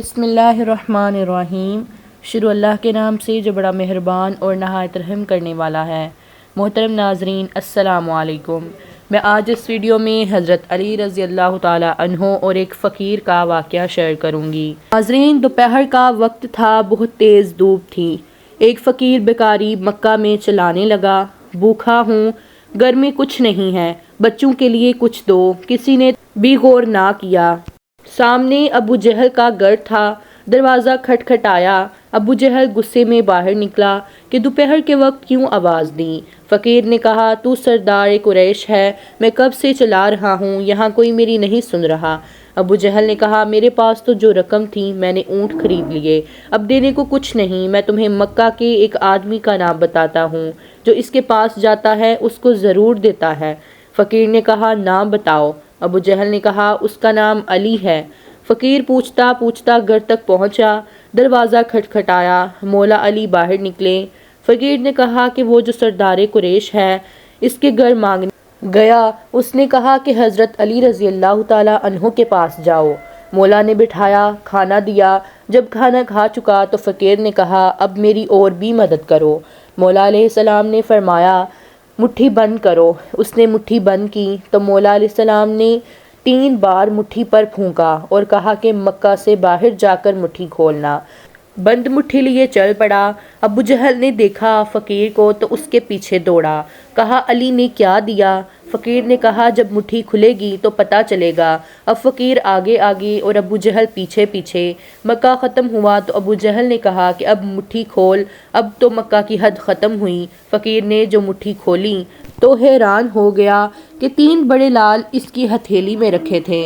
बिस्मिल्लाहिर्रहमानिर्रहीम। शुरू अल्लाह के नाम से जो बड़ा मेहरबान और नहायत रहम करने वाला है। मोहतरम नाज़रीन, अस्सलामु अलैकुम। मैं आज इस वीडियो में हज़रत अली रज़ी अल्लाह ताला अन्हो और एक फ़कीर का वाक़या शेयर करूँगी। नाज़रीन, दोपहर का वक्त था, बहुत तेज़ धूप थी। एक फ़कीर बेकारी मक्का में चलाने लगा, भूखा हूँ, घर में कुछ नहीं है, बच्चों के लिए कुछ दो। किसी ने भी गौर ना किया। सामने अबू जहल का घर था। दरवाज़ा खटखटाया। अबू जहल गुस्से में बाहर निकला कि दोपहर के वक्त क्यों आवाज़ दी। फ़कीर ने कहा, तू सरदार कुरैश है, मैं कब से चला रहा हूँ, यहाँ कोई मेरी नहीं सुन रहा। अबू जहल ने कहा, मेरे पास तो जो रकम थी मैंने ऊँट खरीद लिए, अब देने को कुछ नहीं। मैं तुम्हें मक्का के एक आदमी का नाम बताता हूँ, जो इसके पास जाता है उसको ज़रूर देता है। फ़कीर ने कहा, नाम बताओ। अबू जहल ने कहा, उसका नाम अली है। फ़कीर पूछता पूछता घर तक पहुंचा। दरवाज़ा खटखटाया। मौला अली बाहर निकले। फ़कीर ने कहा कि वो जो सरदार कुरैश है, इसके घर मांगने गया। उसने कहा कि हज़रत अली रज़ी अल्लाह ताला अन्हो के पास जाओ। मौला ने बिठाया, खाना दिया। जब खाना खा चुका तो फ़कीर ने कहा, अब मेरी और भी मदद करो। मौला अलैहिस्सलाम ने फरमाया, मुट्ठी बंद करो। उसने मुट्ठी बंद की तो मौला अलैहिस्सलाम ने 3 बार मुट्ठी पर फूंका और कहा कि मक्का से बाहर जाकर मुट्ठी खोलना। बंद मुट्ठी लिए चल पड़ा। अबू जहल ने देखा फ़कीर को तो उसके पीछे दौड़ा। कहा, अली ने क्या दिया? फ़कीर ने कहा, जब मुट्ठी खुलेगी तो पता चलेगा। अब फ़कीर आगे आगे और अबू जहल पीछे पीछे। मक्का ख़त्म हुआ तो अबू जहल ने कहा कि अब मुट्ठी खोल। अब तो मक्का की हद ख़त्म हुई। फ़कीर ने जो मुट्ठी खोली तो हैरान हो गया कि 3 बड़े लाल इसकी हथेली में रखे थे।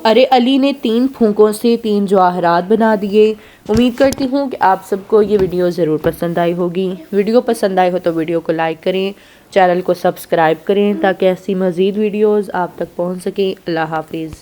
अरे, अली ने 3 फूंकों से 3 जवाहरात बना दिए। उम्मीद करती हूँ कि आप सबको ये वीडियो ज़रूर पसंद आई होगी। वीडियो पसंद आई हो तो वीडियो को लाइक करें, चैनल को सब्सक्राइब करें ताकि ऐसी मज़ीद वीडियोज़ आप तक पहुँच सकें। अल्लाह हाफिज़।